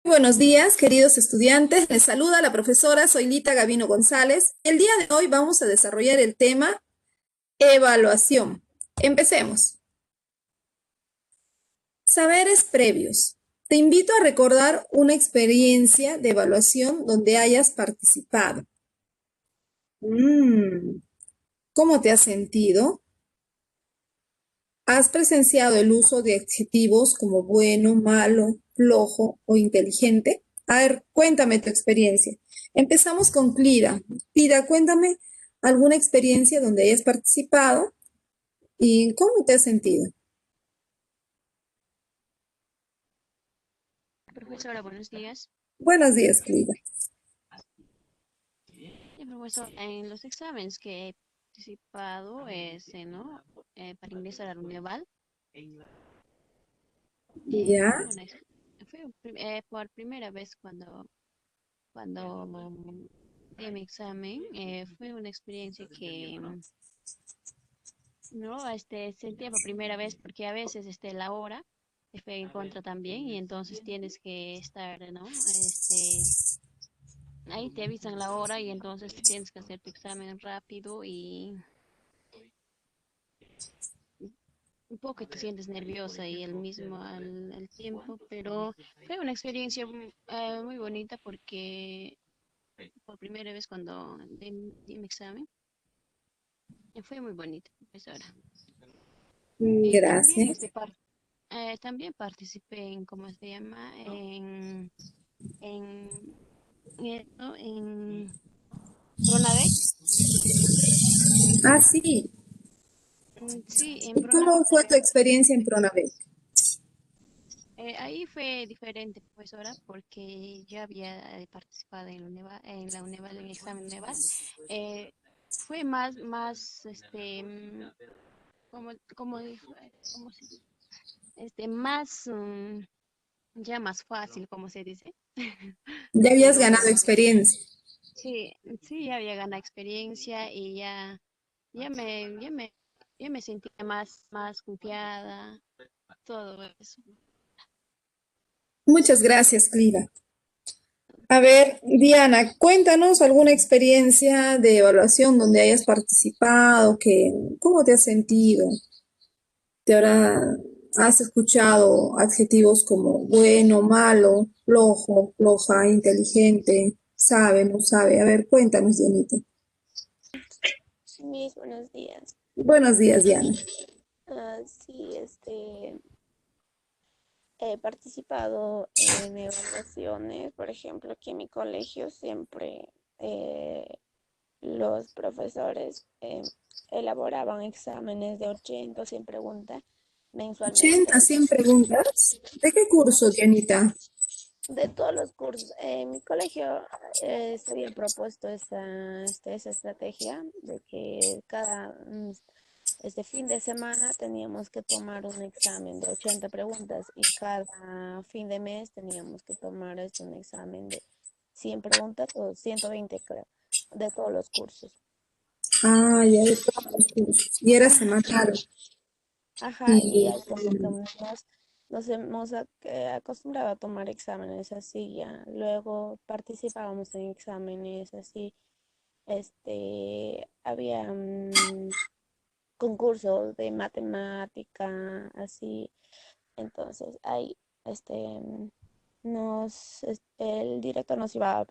Buenos días, queridos estudiantes. Les saluda la profesora Zoilita Gavino González. El día de hoy vamos a desarrollar el tema evaluación. Empecemos. Saberes previos. Te invito a recordar una experiencia de evaluación donde hayas participado. Mm, ¿Cómo te has sentido? ¿Has presenciado el uso de adjetivos como bueno, malo, flojo o inteligente? A ver, cuéntame tu experiencia. Empezamos con Clida. Clida, cuéntame alguna experiencia donde hayas participado y cómo te has sentido. Profesora, buenos días. Buenos días, Clida. Profesor, en los exámenes que he participado, ¿no? Para ingresar a la Unival, Ya, fue por primera vez cuando di mi examen. Fue una experiencia que, ¿no? Sentía por primera vez, porque a veces, la hora te fue en contra también, y entonces tienes que estar, ¿no? Ahí te avisan la hora y entonces tienes que hacer tu examen rápido y un poco te sientes nerviosa y el mismo al tiempo, pero fue una experiencia muy bonita porque por primera vez cuando di mi examen, fue muy bonita, profesora. Y también gracias. también participé en, ¿cómo se llama? En, ¿no? En Pronadec. Ah, sí. Sí, en ¿Y cómo Pronadec. fue tu experiencia en Pronavet? Ahí fue diferente, profesora, porque yo había participado en en la Uneval, en el examen Uneval. Eh, Fue más, como dijo, ¿cómo se dice? Más, ya más fácil, como se dice. Ya habías Pero ganado experiencia. sí, sí, ya había ganado experiencia y ya me, ya me, ya me sentía más confiada, todo eso. Muchas gracias, Clida. A ver, Diana, cuéntanos alguna experiencia de evaluación donde hayas participado, ¿cómo te has sentido? ¿Te has escuchado adjetivos como bueno, malo, flojo, floja, inteligente, sabe, no sabe? A ver, cuéntanos, Dianita. Mis buenos días. Buenos días, Diana. Sí, he participado en evaluaciones, por ejemplo, aquí en mi colegio siempre los profesores elaboraban exámenes de 80 o 100 preguntas 80, mensualmente 100 preguntas. ¿De qué curso, Dianita? de todos los cursos. En mi colegio se había propuesto esa estrategia de que este fin de semana teníamos que tomar un examen de 80 preguntas y cada fin de mes teníamos que tomar un examen de 100 preguntas o 120 creo, de todos los cursos. Ah, ya de todos los cursos. Y era semanal. Ajá, y Y ahí como que nos hemos acostumbrado a tomar exámenes así ya. Luego participábamos en exámenes así. Había concursos de matemática, así. Entonces ahí el director nos llevaba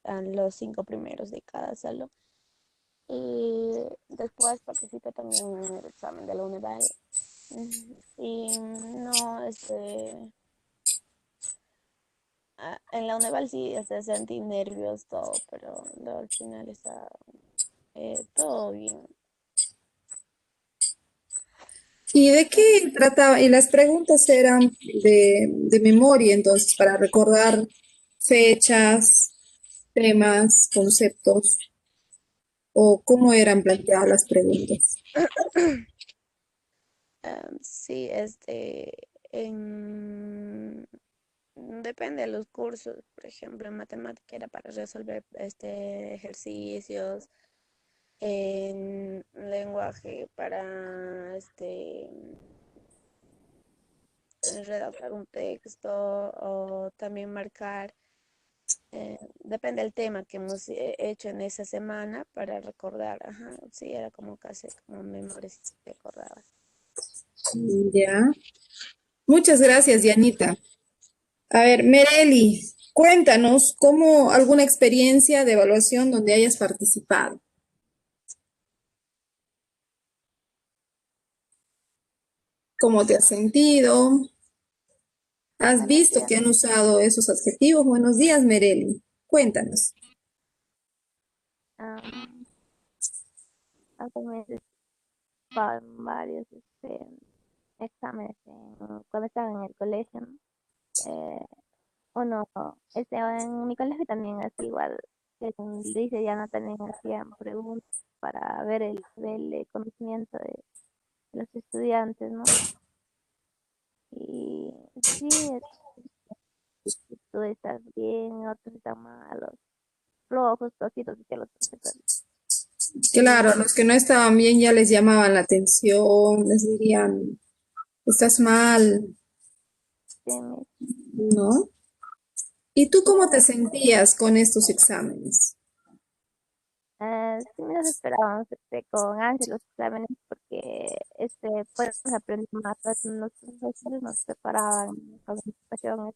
a los 5 primeros de cada salón. Y después participé también en el examen de la UNEVAL. Y no, en la UNEVAL sí sentí nervios, todo, pero luego al final está todo bien. ¿Y de qué trataba? Y las preguntas eran de memoria, entonces, para recordar fechas, temas, conceptos, o cómo eran planteadas las preguntas. Sí, depende de los cursos. Por ejemplo, en matemática era para resolver ejercicios, en lenguaje para redactar un texto, o también marcar, depende del tema que hemos hecho en esa semana para recordar. Ajá, sí, era como casi como memorias que recordaba. Ya. Muchas gracias, Dianita. A ver, Mereli, cuéntanos cómo alguna experiencia de evaluación donde hayas participado. ¿Cómo te has sentido? ¿Has Buenos visto días. que han usado esos adjetivos? Buenos días, Mereli. Cuéntanos. Am, Actualmente estaba en varios exámenes cuando estaba en el colegio, ¿no? Eh, Uno, en mi colegio también es igual, que dice ya no también hacían preguntas para ver el nivel de conocimiento de los estudiantes, ¿no? Y sí, tú estás bien, otros están malos, flojos, cositos que los profesores. Claro, a Y los que no estaban bien ya les llamaban la atención, les dirían, estás mal, sí, ¿no? ¿Y tú cómo te sí, sentías con estos exámenes? sí nos esperábamos con ansias los exámenes porque pues aprender más, pues, los profesores nos preparaban con anticipación,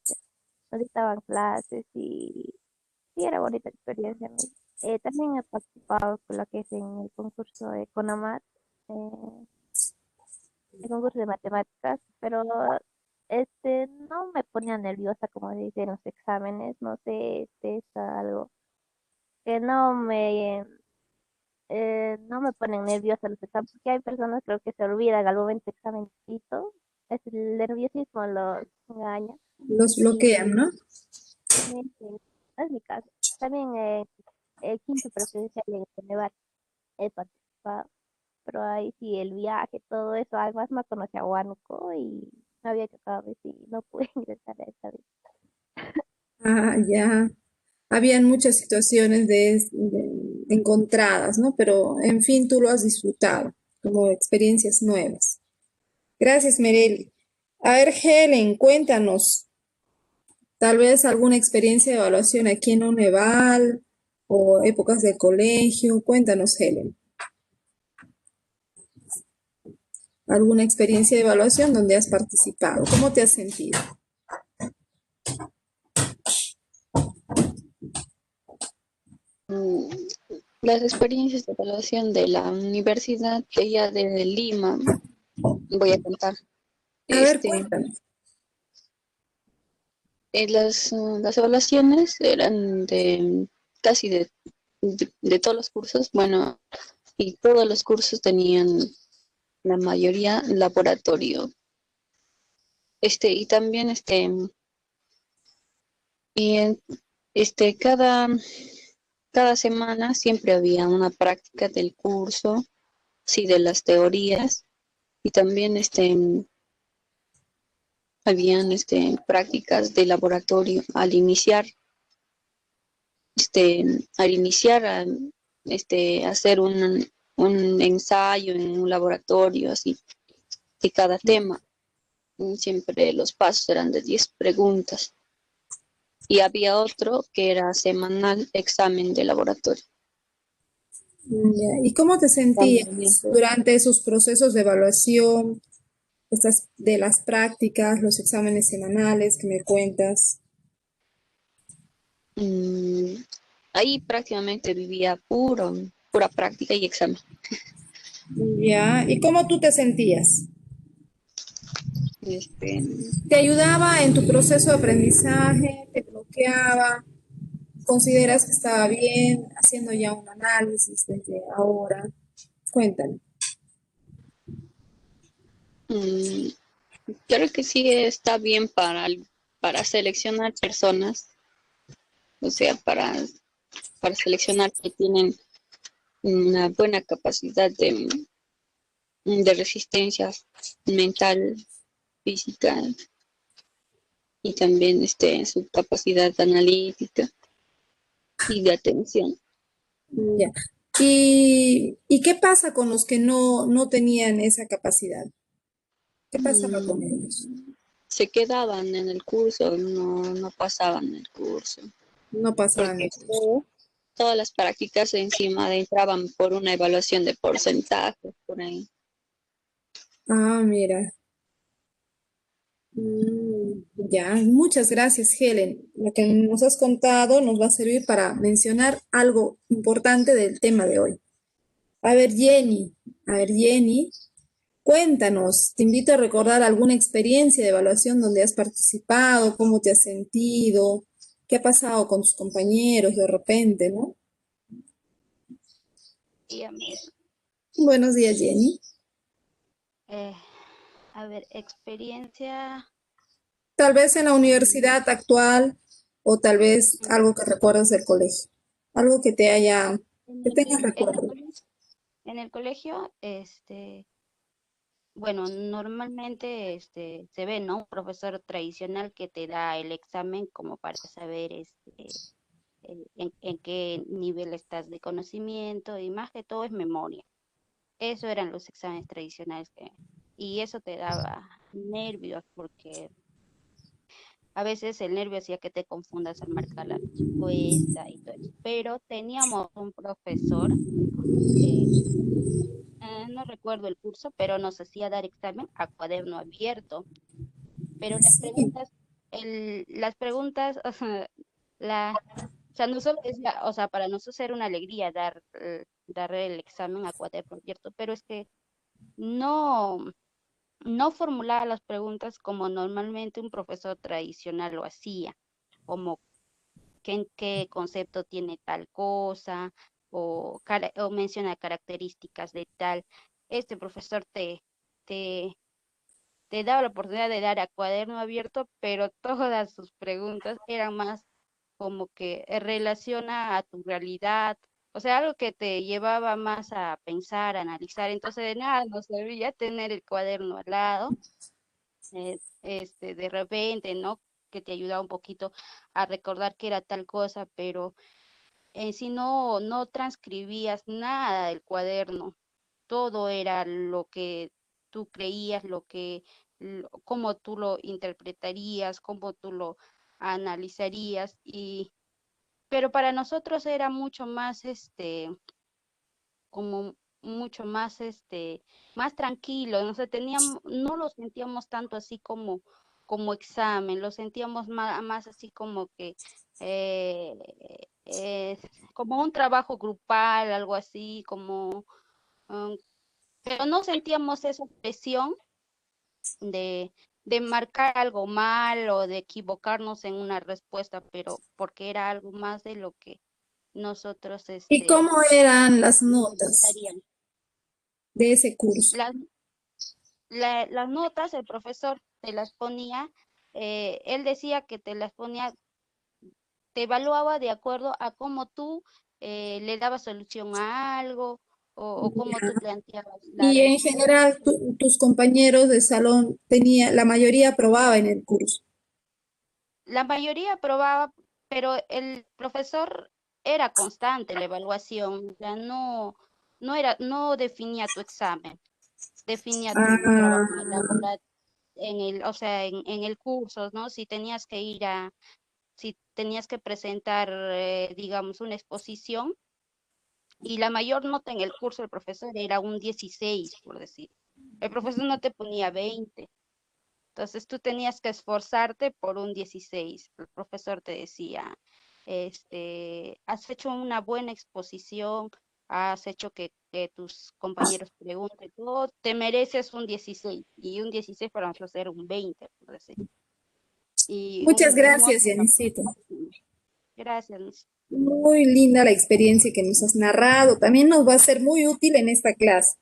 nos dictaban clases y sí era bonita experiencia. También he participado con lo que es en el concurso de CONAMAT, el concurso de matemáticas, pero no me ponía nerviosa como se dice en los exámenes, no sé, es algo que no me ponen nerviosa los exámenes, porque hay personas creo que se olvidan al momento del examencito, es el nerviosismo los engaña Los bloquean, y ¿no? sí, no es mi caso. También el quinto presencial en Ceneval he participado, pero ahí sí el viaje, todo eso, además no conocía a Huánuco y no había chocado ver si no pude ingresar a esta vez. Ah, ya. Habían muchas situaciones encontradas, ¿no? Pero, en fin, tú lo has disfrutado como experiencias nuevas. Gracias, Mereli. A ver, Helen, cuéntanos, tal vez alguna experiencia de evaluación aquí en Uneval o épocas de colegio. Cuéntanos, Helen, alguna experiencia de evaluación donde has participado. ¿Cómo te has sentido? Mm, Las experiencias de evaluación de la Universidad de allá de Lima, voy a contar. A ver, Este, cuéntanos. las evaluaciones eran de casi de todos los cursos, bueno, y todos los cursos tenían la mayoría laboratorio. Y también y en- cada semana siempre había una práctica del curso, sí, de las teorías, y también habían prácticas de laboratorio este, al iniciar hacer un ensayo en un laboratorio así de cada tema. Siempre los pasos eran de 10 preguntas. Y había otro que era semanal examen de laboratorio. Ya. ¿Y cómo te sentías También durante esos procesos de evaluación, estas de las prácticas, los exámenes semanales que me cuentas? mm, ahí prácticamente vivía pura práctica y examen. Ya. ¿Y cómo tú te sentías? Este, ¿Te ayudaba en tu proceso de aprendizaje? ¿Te bloqueaba? ¿Consideras que estaba bien haciendo ya un análisis desde ahora? Cuéntame. mm, Creo que sí está bien para seleccionar personas, o sea, para seleccionar que tienen una buena capacidad de resistencia mental, física y también su capacidad analítica y de atención. Ya. ¿Y qué pasa con los que no tenían esa capacidad? ¿Qué pasaba con Mm, ellos? se quedaban en el curso, no pasaban el curso, No pasaban porque el curso. todas las prácticas encima entraban por una evaluación de porcentaje, por ahí. Ah, mira. Ya, muchas gracias, Helen. Lo que nos has contado nos va a servir para mencionar algo importante del tema de hoy. A ver, Jenny, cuéntanos, te invito a recordar alguna experiencia de evaluación donde has participado, cómo te has sentido, qué ha pasado con tus compañeros de repente, ¿no? Dígame, Buenos días, Jenny. eh, a ver, experiencia. Tal vez en la mm, universidad actual o tal vez mm, algo que recuerdas del colegio, algo que te haya, En que tengas en el recuerdo. colegio, bueno, normalmente se ve, ¿no? Un profesor tradicional que te da el examen como para saber en qué nivel estás de conocimiento y más que todo es memoria. Eso eran los exámenes tradicionales y eso te daba nervios porque a veces el nervio hacía que te confundas al marcar la respuesta y todo eso. Pero teníamos un profesor, eh, no recuerdo el curso, pero nos hacía dar examen a cuaderno abierto. Pero Sí, las preguntas, o sea, no solo o sea, para nosotros era una alegría dar el examen a cuaderno abierto, pero es que no, no formulaba las preguntas como normalmente un profesor tradicional lo hacía, como en qué concepto tiene tal cosa, o menciona características de tal. Este profesor te, te daba la oportunidad de dar a cuaderno abierto, pero todas sus preguntas eran más como que relaciona a tu realidad, o sea, algo que te llevaba más a pensar, a analizar. Entonces, de nada nos servía tener el cuaderno al lado, de repente, ¿no? Que te ayudaba un poquito a recordar que era tal cosa, pero en sí no transcribías nada del cuaderno, todo era lo que tú creías, cómo tú lo interpretarías, cómo tú lo analizarías, pero para nosotros era mucho más, como mucho más, más tranquilo, no sé, no lo sentíamos tanto así como examen, lo sentíamos más, así como que, eh, eh, como un trabajo grupal, algo así, um, pero no sentíamos esa presión de, de marcar algo mal o de equivocarnos en una respuesta, pero porque era algo más de lo que nosotros ¿y cómo eran las notas necesitaríamos. de ese curso? Las, las notas, el profesor te las ponía, él decía que te las ponía, te evaluaba de acuerdo a cómo tú le dabas solución a algo o cómo tú planteabas la Y en respuesta. general, tus compañeros de salón la mayoría aprobaba en el curso. La mayoría aprobaba, pero el profesor era constante la evaluación, o sea, no definía tu examen, definía tu Ah, trabajo en el laboratorio, o sea, en el curso, ¿no? Si tenías que presentar, digamos, una exposición, y la mayor nota en el curso del profesor era un 16 por decir. El profesor no te ponía 20. Entonces tú tenías que esforzarte por un 16. El profesor te decía, has hecho una buena exposición, has hecho que tus compañeros pregunten, todo, te mereces un 16. Y un 16 para nosotros era un 20, por decir. Y muchas un gracias, 8 era Janicito. máximo. Gracias, Miss. Muy linda la experiencia que nos has narrado. También nos va a ser muy útil en esta clase.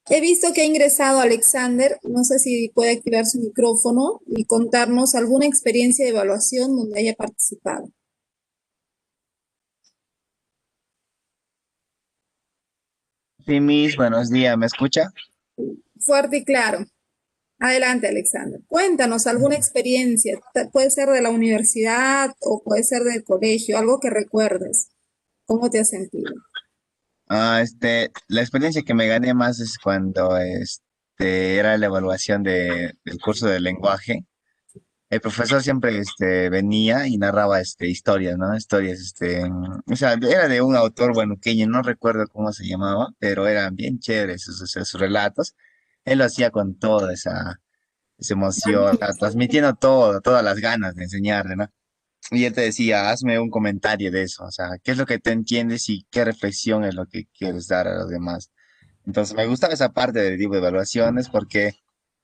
He visto que ha ingresado Alexander. No sé si puede activar su micrófono y contarnos alguna experiencia de evaluación donde haya participado. Sí, Miss, buenos días, ¿me escucha? Fuerte y claro. Adelante, Alexander. Cuéntanos alguna experiencia. Puede ser de la universidad o puede ser del colegio, algo que recuerdes. ¿Cómo te has sentido? La experiencia que me gané más es cuando era la evaluación del curso de lenguaje. el profesor siempre venía y narraba historias, ¿no? Historias, o sea, era de un autor guanuqueño, no recuerdo cómo se llamaba, pero eran bien chéveres sus relatos. Él lo hacía con toda esa emoción, o sea, transmitiendo todo, todas las ganas de enseñarle, ¿no? Y él te decía, hazme un comentario de eso, o sea, ¿qué es lo que te entiendes y qué reflexión es lo que quieres dar a los demás? Entonces, me gustaba esa parte del tipo de evaluaciones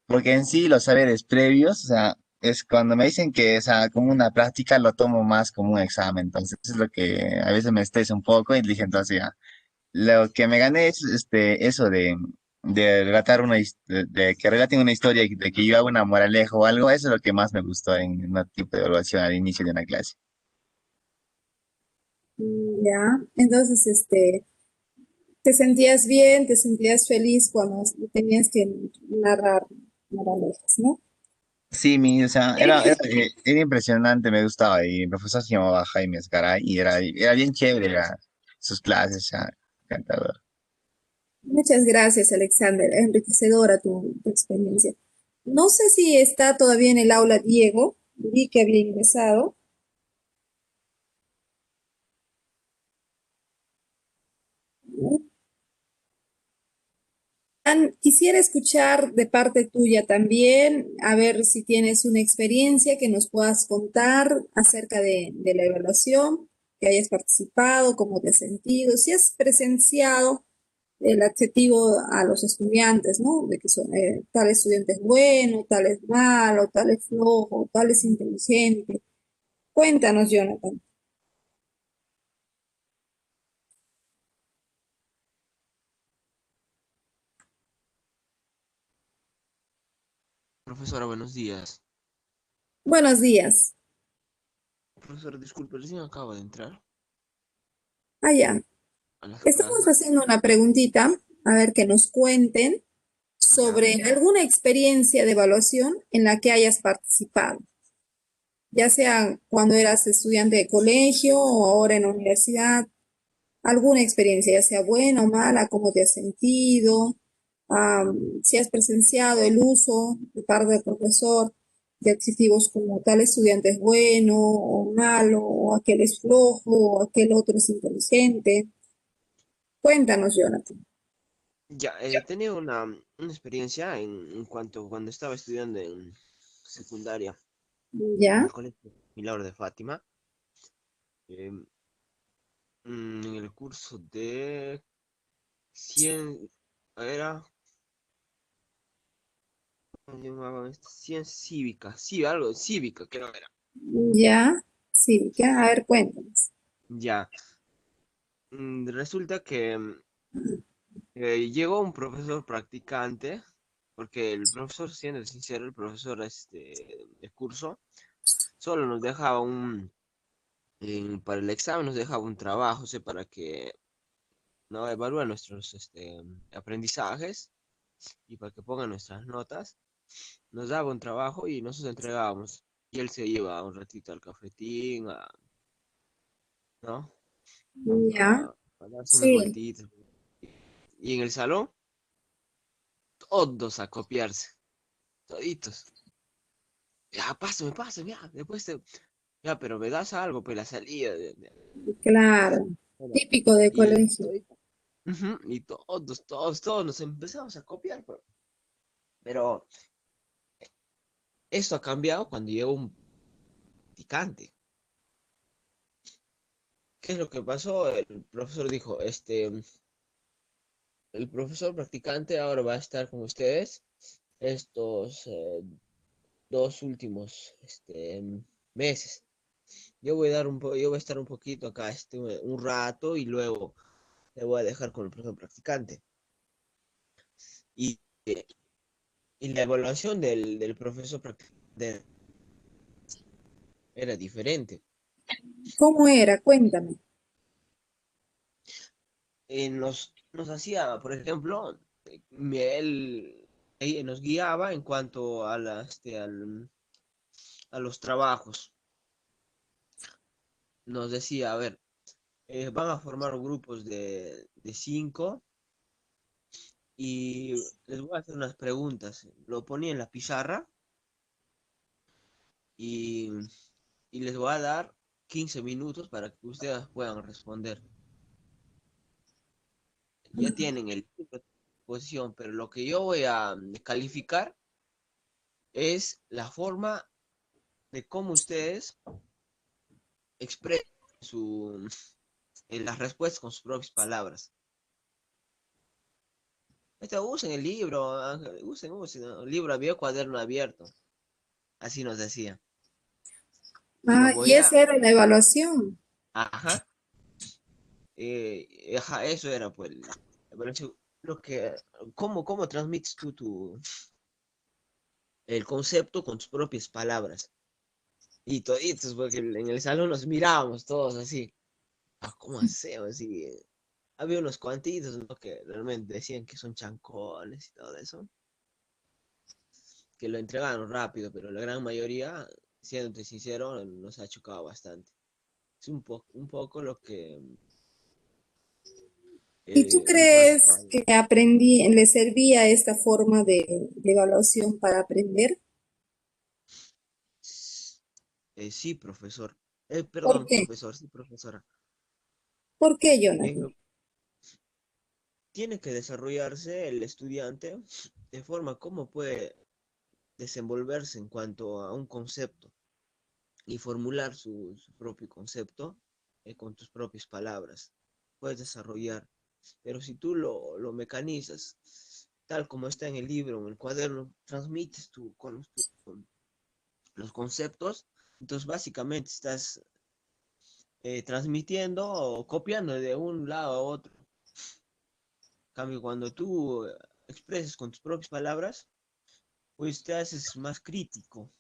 porque en sí los saberes previos, o sea, es cuando me dicen que es como una práctica, lo tomo más como un examen. Entonces, eso es lo que a veces me estresa un poco y dije, entonces ya, lo que me gané es eso de relatar de que relaten una historia, y de que yo haga una moraleja o algo, eso es lo que más me gustó en un tipo de evaluación al inicio de una clase. Ya, entonces, te sentías bien, te sentías feliz cuando tenías que narrar moralejas, ¿no? Sí, o sea, era impresionante, me gustaba. Y mi profesor se llamaba Jaime Esgaray y era bien chévere sus clases, o sea, encantador. Muchas gracias, Alexander. Enriquecedora tu experiencia. No sé si está todavía en el aula Diego. Vi que había ingresado. Quisiera escuchar de parte tuya también, a ver si tienes una experiencia que nos puedas contar acerca de la evaluación, que hayas participado, cómo te has sentido, si has presenciado el adjetivo a los estudiantes, ¿no? De que son, tal estudiante es bueno, tal es malo, tal es flojo, tal es inteligente. Cuéntanos, Jonathan. Profesora, buenos días. Buenos días. Profesora, disculpe, recién acabo de entrar Allá. a las Estamos clases. haciendo una preguntita, a ver que nos cuenten Ya, sobre alguna experiencia de evaluación en la que hayas participado, ya sea cuando eras estudiante de colegio o ahora en la universidad, alguna experiencia, ya sea buena o mala, cómo te has sentido, si has presenciado el uso de parte del profesor de adjetivos como tal estudiante es bueno o malo, o aquel es flojo, o aquel otro es inteligente. Cuéntanos, Jonathan. ya, tenía una experiencia en cuanto cuando estaba estudiando en secundaria en ¿Ya? el colegio Milagro de Fátima, em, en el curso de 100, era, ¿cómo se llamaba esto? 100 cívica, sí, algo cívica, creo era. ¿Ya? Sí, ¿ya? A ver, cuéntanos. Ya, resulta que llegó un profesor practicante, porque el profesor, siendo sincero, el profesor de curso, solo nos dejaba para el examen nos dejaba un trabajo, o sea, para que no evalúe nuestros aprendizajes y para que ponga nuestras notas, nos daba un trabajo y nosotros entregábamos. Y él se iba un ratito al cafetín, ¿no? ¿Ya? A darse unas Sí, vueltitas. Y en el salón, todos a copiarse, toditos. Ya, pásame, ya, ya, pero me das algo, pues la salida claro. bueno, Típico de y, colegio. ujú, y todos nos empezamos a copiar, pero esto ha cambiado cuando llegó un practicante. ¿Qué es lo que pasó? El profesor dijo, el profesor practicante ahora va a estar con ustedes estos dos últimos meses. Yo voy a estar un poquito acá, un rato y luego le voy a dejar con el profesor practicante. Y, eh, y la evaluación del profesor practicante era diferente. ¿Cómo era? Cuéntame. Nos hacía, por ejemplo, él nos guiaba en cuanto a, a los trabajos. Nos decía, a ver, van a formar grupos de cinco y les voy a hacer unas preguntas. Lo ponía en la pizarra y, y les voy a dar 15 minutos para que ustedes puedan responder. Ya tienen el libro a disposición, pero lo que yo voy a calificar es la forma de cómo ustedes expresan las respuestas con sus propias palabras. Usen el libro, Ángel, usen, ¿no? Libro abierto, cuaderno abierto. Así nos decía. Y lo Ah, y voy a... esa era la evaluación. Ajá. Ajá, eso era pues la evaluación. Lo que, ¿cómo transmites tú el concepto con tus propias palabras? Y toditos, porque en el salón nos mirábamos todos así. Ah, ¿cómo hacemos? Y había unos cuantitos, ¿no? Que realmente decían que son chancones y todo eso, que lo entregaron rápido, pero la gran mayoría, siéndote sincero, nos ha chocado bastante. Es un poco lo que ¿Y tú mi profe crees que le servía esta forma de evaluación para aprender? sí, profesor. ¿Por Perdón, qué? profesor, sí, profesora. ¿Por qué, Eh, Jonathan? tiene que desarrollarse el estudiante de forma como puede desenvolverse en cuanto a un concepto y formular su propio concepto con tus propias palabras. Puedes desarrollar, pero si tú lo mecanizas tal como está en el libro, en el cuaderno, transmites con los conceptos, entonces básicamente estás transmitiendo o copiando de un lado a otro. En cambio, cuando tú expresas con tus propias palabras, pues te haces más crítico.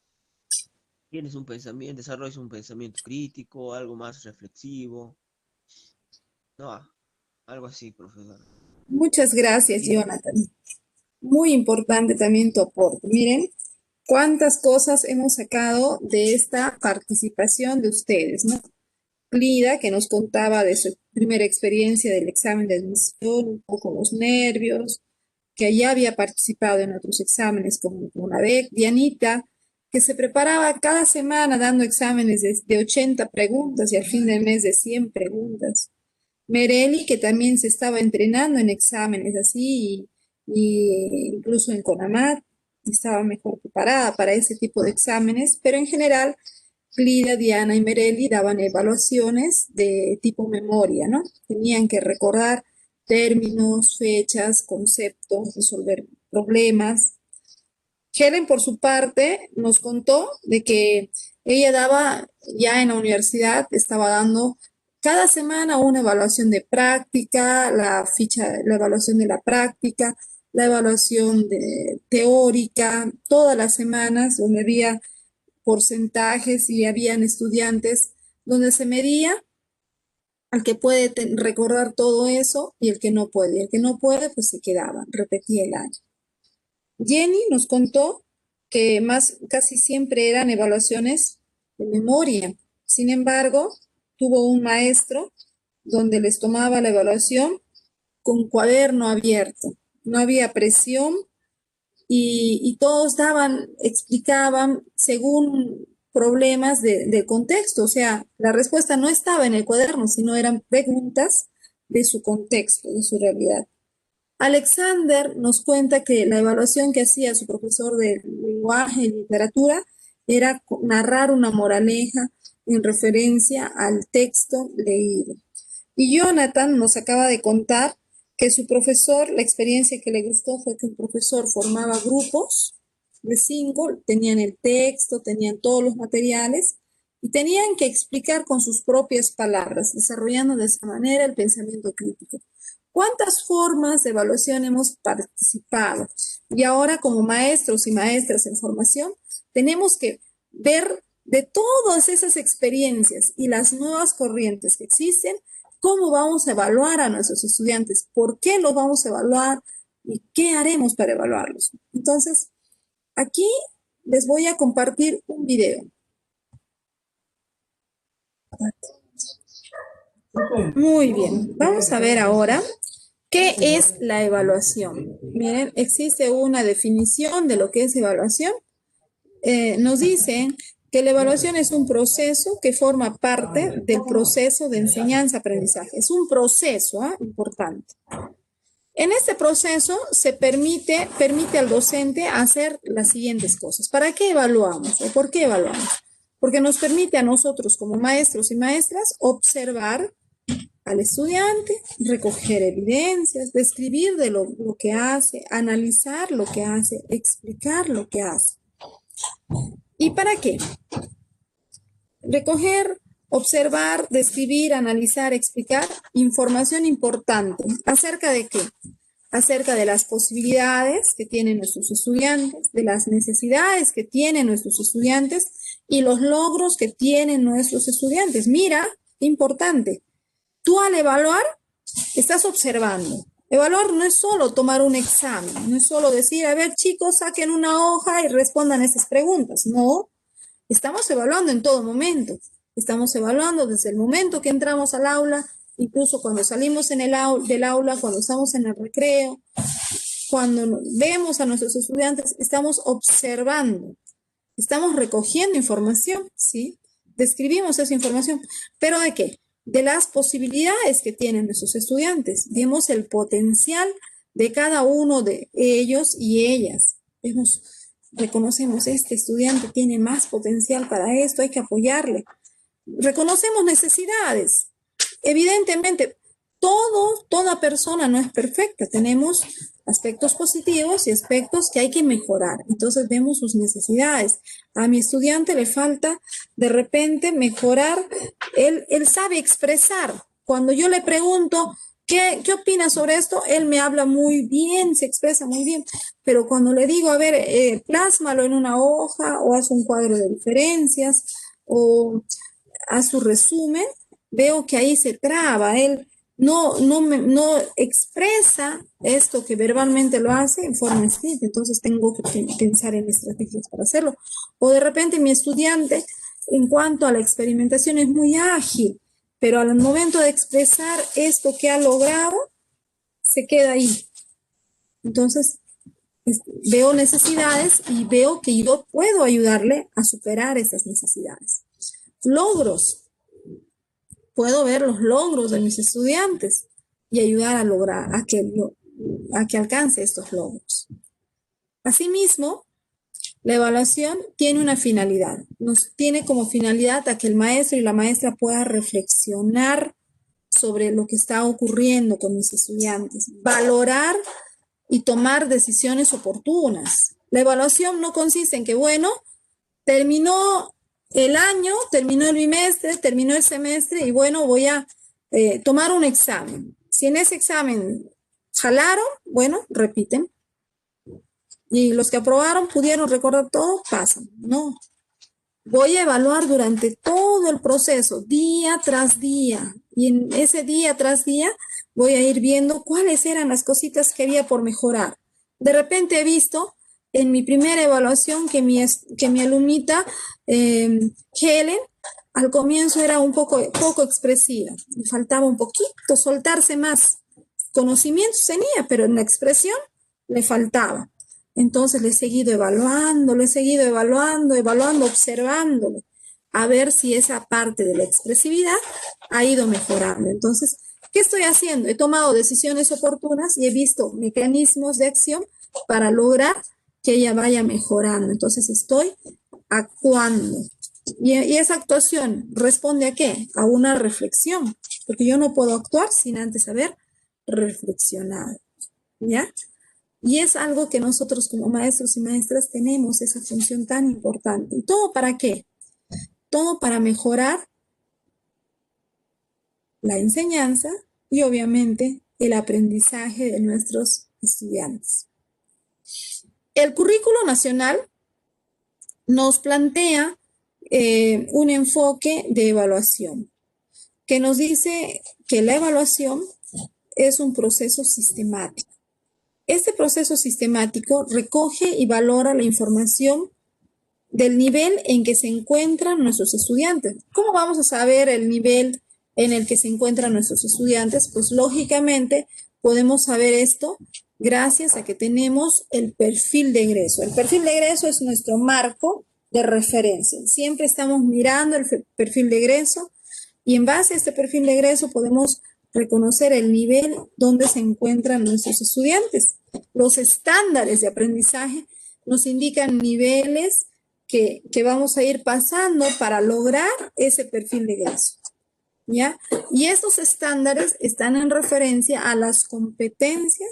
Tienes un pensamiento, desarrollas un pensamiento crítico, algo más reflexivo. No, algo así, profesor. Muchas gracias, Y Jonathan. Muy importante también tu aporte. Miren cuántas cosas hemos sacado de esta participación de ustedes, ¿no? Lida, que nos contaba de su primera experiencia del examen de admisión, un poco los nervios, que ya había participado en otros exámenes como una vez. Dianita, que se preparaba cada semana dando exámenes de 80 preguntas y al fin del mes de 100 preguntas. Mereli, que también se estaba entrenando en exámenes así, y incluso en CONAMAT, estaba mejor preparada para ese tipo de exámenes, pero en general, Lida, Diana y Mereli daban evaluaciones de tipo memoria, ¿no? Tenían que recordar términos, fechas, conceptos, resolver problemas. Helen, por su parte, nos contó de que ella daba, ya en la universidad, estaba dando cada semana una evaluación de práctica, la evaluación de la práctica, la evaluación teórica, todas las semanas, donde había porcentajes y habían estudiantes, donde se medía al que puede recordar todo eso y el que no puede. Y el que no puede, pues se quedaba, repetía el año. Jenny nos contó que casi siempre eran evaluaciones de memoria. Sin embargo, tuvo un maestro donde les tomaba la evaluación con cuaderno abierto. No había presión y todos explicaban según problemas de contexto. O sea, la respuesta no estaba en el cuaderno, sino eran preguntas de su contexto, de su realidad. Alexander nos cuenta que la evaluación que hacía su profesor de lenguaje y literatura era narrar una moraleja en referencia al texto leído. Y Jonathan nos acaba de contar que su profesor, la experiencia que le gustó fue que un profesor formaba grupos de 5, tenían el texto, tenían todos los materiales y tenían que explicar con sus propias palabras, desarrollando de esa manera el pensamiento crítico. ¿Cuántas formas de evaluación hemos participado? Y ahora como maestros y maestras en formación, tenemos que ver de todas esas experiencias y las nuevas corrientes que existen, cómo vamos a evaluar a nuestros estudiantes, por qué los vamos a evaluar y qué haremos para evaluarlos. Entonces, aquí les voy a compartir un video. Muy bien, vamos a ver ahora qué es la evaluación. Miren, existe una definición de lo que es evaluación. Nos dicen que la evaluación es un proceso que forma parte del proceso de enseñanza-aprendizaje. Es un proceso, importante. En este proceso se permite al docente hacer las siguientes cosas. ¿Para qué evaluamos o por qué evaluamos? Porque nos permite a nosotros como maestros y maestras observar al estudiante, recoger evidencias, describir de lo que hace, analizar lo que hace, explicar lo que hace. ¿Y para qué? Recoger, observar, describir, analizar, explicar información importante. ¿Acerca de qué? Acerca de las posibilidades que tienen nuestros estudiantes, de las necesidades que tienen nuestros estudiantes y los logros que tienen nuestros estudiantes. Mira, importante, tú al evaluar estás observando. Evaluar no es solo tomar un examen, no es solo decir, a ver chicos, saquen una hoja y respondan esas preguntas. No, estamos evaluando en todo momento. Estamos evaluando desde el momento que entramos al aula, incluso cuando salimos del aula, cuando estamos en el recreo, cuando vemos a nuestros estudiantes, estamos observando, estamos recogiendo información, ¿sí? Describimos esa información, pero ¿de qué? De las posibilidades que tienen nuestros estudiantes. Vemos el potencial de cada uno de ellos y ellas. Reconocemos, este estudiante tiene más potencial para esto, hay que apoyarle. Reconocemos necesidades. Evidentemente, toda persona no es perfecta. Tenemos aspectos positivos y aspectos que hay que mejorar. Entonces vemos sus necesidades. A mi estudiante le falta de repente mejorar. Él sabe expresar. Cuando yo le pregunto, ¿qué opinas sobre esto? Él me habla muy bien, se expresa muy bien. Pero cuando le digo, a ver, plásmalo en una hoja o haz un cuadro de diferencias o haz su resumen, veo que ahí se traba. Él no expresa esto que verbalmente lo hace en forma escrita, entonces tengo que pensar en estrategias para hacerlo. O de repente mi estudiante, en cuanto a la experimentación, es muy ágil, pero al momento de expresar esto que ha logrado, se queda ahí. Entonces, veo necesidades y veo que yo puedo ayudarle a superar esas necesidades. Logros. Puedo ver los logros de mis estudiantes y ayudar a que alcance estos logros. Asimismo, la evaluación tiene una finalidad. Tiene como finalidad a que el maestro y la maestra puedan reflexionar sobre lo que está ocurriendo con mis estudiantes, valorar y tomar decisiones oportunas. La evaluación no consiste en que, bueno, terminó el año, terminó el bimestre, terminó el semestre y bueno, voy a tomar un examen. Si en ese examen jalaron, bueno, repiten. Y los que aprobaron pudieron recordar todo, pasan. No. Voy a evaluar durante todo el proceso, día tras día. Y en ese día tras día voy a ir viendo cuáles eran las cositas que había por mejorar. De repente he visto en mi primera evaluación que mi alumnita Helen al comienzo era un poco expresiva, le faltaba un poquito soltarse más. Conocimientos tenía, pero en la expresión le faltaba. Entonces le he seguido evaluando, observándolo, a ver si esa parte de la expresividad ha ido mejorando. Entonces, ¿qué estoy haciendo? He tomado decisiones oportunas y he visto mecanismos de acción para lograr que ella vaya mejorando. Entonces estoy actuando. Y esa actuación responde ¿a qué? A una reflexión, porque yo no puedo actuar sin antes haber reflexionado, ¿ya? Y es algo que nosotros como maestros y maestras tenemos esa función tan importante. ¿Y todo para qué? Todo para mejorar la enseñanza y obviamente el aprendizaje de nuestros estudiantes. El currículo nacional nos plantea un enfoque de evaluación que nos dice que la evaluación es un proceso sistemático. Este proceso sistemático recoge y valora la información del nivel en que se encuentran nuestros estudiantes. ¿Cómo vamos a saber el nivel en el que se encuentran nuestros estudiantes? Pues lógicamente podemos saber esto gracias a que tenemos el perfil de egreso. El perfil de egreso es nuestro marco de referencia. Siempre estamos mirando el perfil de egreso y en base a este perfil de egreso podemos reconocer el nivel donde se encuentran nuestros estudiantes. Los estándares de aprendizaje nos indican niveles que vamos a ir pasando para lograr ese perfil de egreso, ¿ya? Y estos estándares están en referencia a las competencias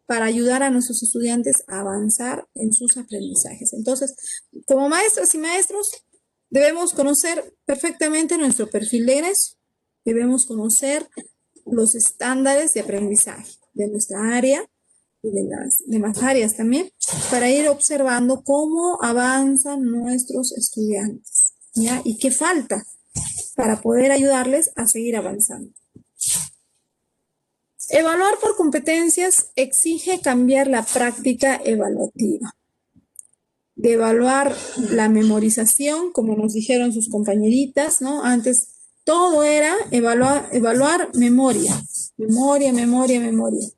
para ayudar a nuestros estudiantes a avanzar en sus aprendizajes. Entonces, como maestras y maestros, debemos conocer perfectamente nuestro perfil de egreso, debemos conocer los estándares de aprendizaje de nuestra área y de las demás áreas también, para ir observando cómo avanzan nuestros estudiantes, ¿ya? Y qué falta para poder ayudarles a seguir avanzando. Evaluar por competencias exige cambiar la práctica evaluativa. De evaluar la memorización, como nos dijeron sus compañeritas, ¿no? Antes todo era evaluar memoria, memoria, memoria, memoria.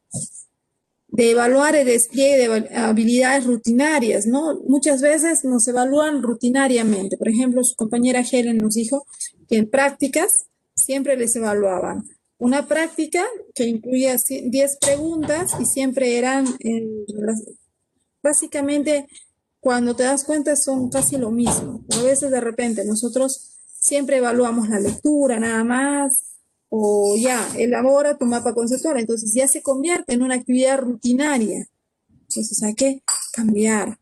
De evaluar el despliegue de habilidades rutinarias, ¿no? Muchas veces nos evalúan rutinariamente. Por ejemplo, su compañera Helen nos dijo que en prácticas siempre les evaluaban. Una práctica que incluía 10 preguntas y siempre eran, básicamente, cuando te das cuenta son casi lo mismo. A veces de repente nosotros siempre evaluamos la lectura nada más, o ya, elabora tu mapa conceptual, entonces ya se convierte en una actividad rutinaria. Entonces hay que cambiar.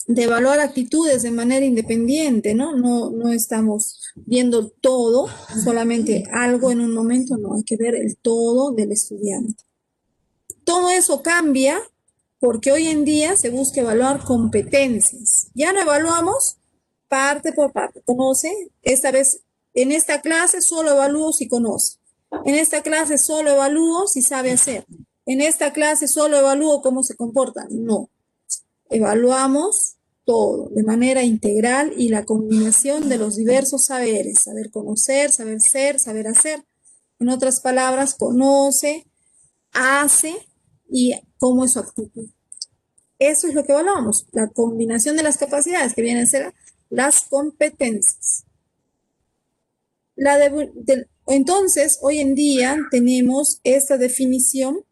De evaluar actitudes de manera independiente, ¿no? No estamos viendo todo, solamente algo en un momento, no, hay que ver el todo del estudiante. Todo eso cambia porque hoy en día se busca evaluar competencias. Ya no evaluamos parte por parte. Conoce, esta vez en esta clase solo evalúo si conoce. En esta clase solo evalúo si sabe hacer. En esta clase solo evalúo cómo se comporta. No. Evaluamos todo de manera integral y la combinación de los diversos saberes. Saber conocer, saber ser, saber hacer. En otras palabras, conoce, hace y cómo es su actitud. Eso es lo que evaluamos. La combinación de las capacidades que vienen a ser las competencias. Entonces, hoy en día tenemos esta definición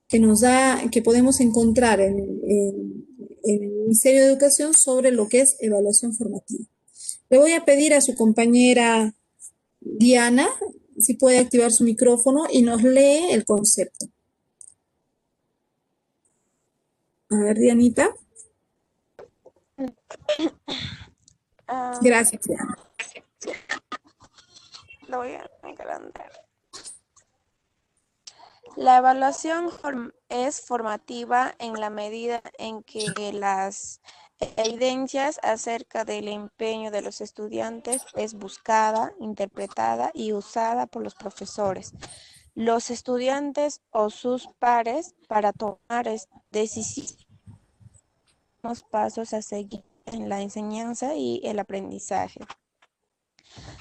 que nos da, que podemos encontrar en el Ministerio de Educación sobre lo que es evaluación formativa. Le voy a pedir a su compañera Diana si puede activar su micrófono y nos lee el concepto. A ver, Dianita. Gracias, Diana. Lo voy a agrandar. La evaluación es formativa en la medida en que las evidencias acerca del empeño de los estudiantes es buscada, interpretada y usada por los profesores, los estudiantes o sus pares para tomar decisiones, pasos a seguir en la enseñanza y el aprendizaje.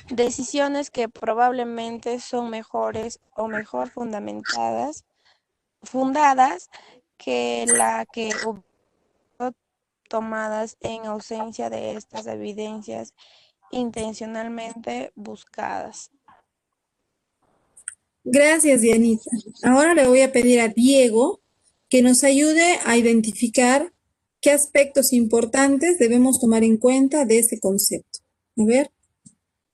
Decisiones que probablemente son mejores o mejor fundadas que la que hubo tomadas en ausencia de estas evidencias intencionalmente buscadas. Gracias, Dianita. Ahora le voy a pedir a Diego que nos ayude a identificar qué aspectos importantes debemos tomar en cuenta de este concepto. A ver,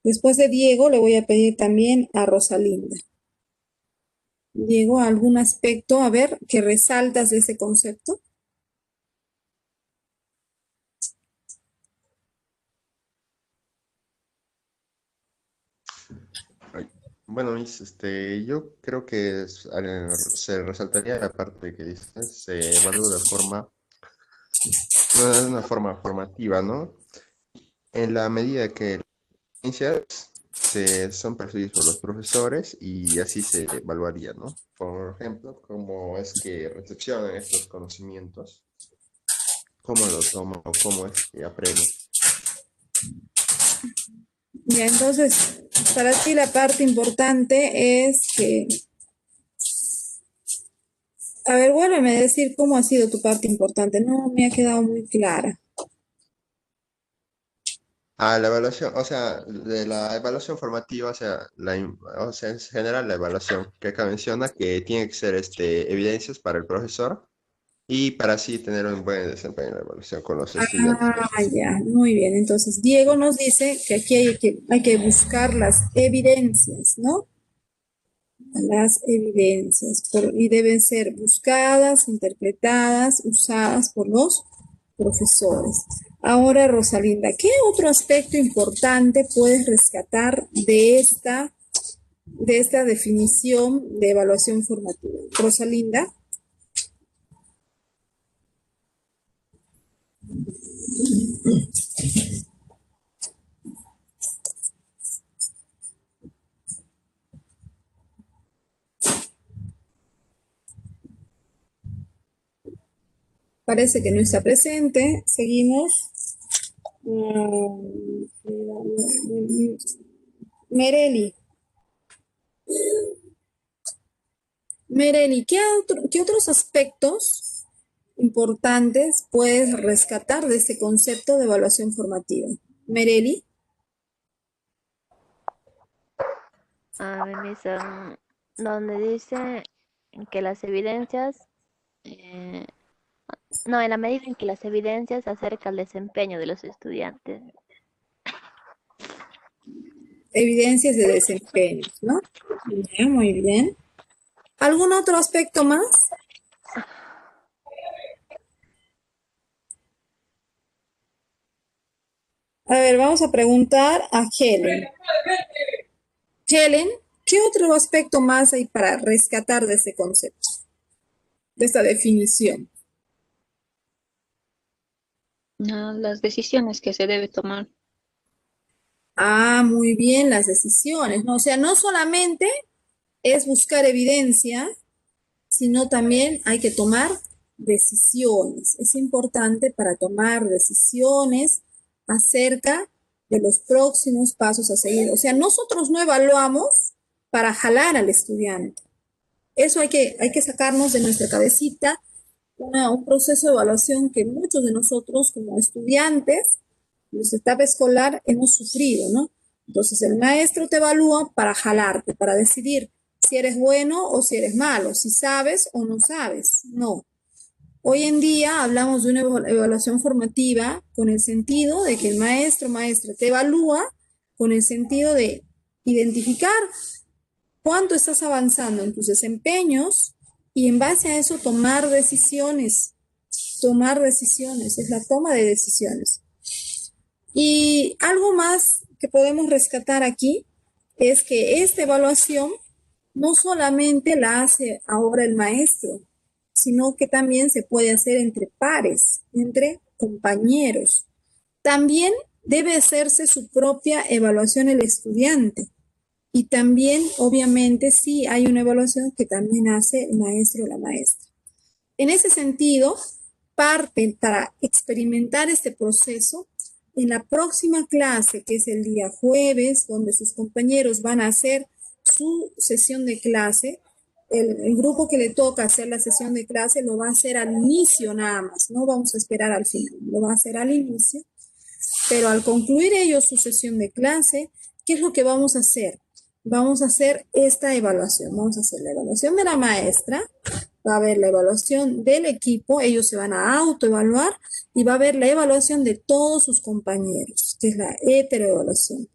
después de Diego le voy a pedir también a Rosalinda. Diego, ¿algún aspecto, a ver, que resaltas de ese concepto? Bueno, yo creo que se resaltaría la parte que dice, se evalúa de una forma formativa, ¿no? En la medida que las ciencias son percibidas por los profesores y así se evaluaría, ¿no? Por ejemplo, cómo es que recepcionan estos conocimientos, cómo lo toman o cómo es que aprenden. Ya, entonces, para ti la parte importante es que... A ver, vuélveme a decir cómo ha sido tu parte importante. No me ha quedado muy clara. A la evaluación, o sea, de la evaluación formativa, o sea, o sea, en general la evaluación que acá menciona que tiene que ser evidencias para el profesor y para así tener un buen desempeño en la evaluación con los estudiantes. Ah, ya, muy bien. Entonces, Diego nos dice que aquí hay que buscar las evidencias, ¿no? Las evidencias y deben ser buscadas, interpretadas, usadas por los profesores. Ahora, Rosalinda, ¿qué otro aspecto importante puedes rescatar de esta definición de evaluación formativa? Rosalinda. Parece que no está presente. Seguimos. Mm, Mereli. Mereli, ¿qué otros aspectos importantes puedes rescatar de este concepto de evaluación formativa? Mereli. A mí me son donde dice que las evidencias, eh, no, en la medida en que las evidencias acerca al desempeño de los estudiantes. Evidencias de desempeño, ¿no? Bien, muy bien. ¿Algún otro aspecto más? A ver, vamos a preguntar a Helen. Helen, ¿qué otro aspecto más hay para rescatar de este concepto, de esta definición? No, las decisiones que se debe tomar. Ah, muy bien, las decisiones, ¿no? O sea, no solamente es buscar evidencia, sino también hay que tomar decisiones. Es importante para tomar decisiones acerca de los próximos pasos a seguir. O sea, nosotros no evaluamos para jalar al estudiante. Eso hay que sacarnos de nuestra cabecita un proceso de evaluación que muchos de nosotros como estudiantes, en nuestra etapa escolar, hemos sufrido, ¿no? Entonces el maestro te evalúa para jalarte, para decidir si eres bueno o si eres malo, si sabes o no sabes. No. Hoy en día hablamos de una evaluación formativa con el sentido de que el maestro, maestra te evalúa con el sentido de identificar cuánto estás avanzando en tus desempeños y en base a eso tomar decisiones. Tomar decisiones, es la toma de decisiones. Y algo más que podemos rescatar aquí es que esta evaluación no solamente la hace ahora el maestro, sino que también se puede hacer entre pares, entre compañeros. También debe hacerse su propia evaluación el estudiante. Y también, obviamente, sí hay una evaluación que también hace el maestro o la maestra. En ese sentido, parte para experimentar este proceso en la próxima clase, que es el día jueves, donde sus compañeros van a hacer su sesión de clase. El grupo que le toca hacer la sesión de clase lo va a hacer al inicio nada más, no vamos a esperar al final, lo va a hacer al inicio. Pero al concluir ellos su sesión de clase, ¿qué es lo que vamos a hacer? Vamos a hacer esta evaluación. Vamos a hacer la evaluación de la maestra, va a haber la evaluación del equipo, ellos se van a autoevaluar y va a haber la evaluación de todos sus compañeros, que es la heteroevaluación,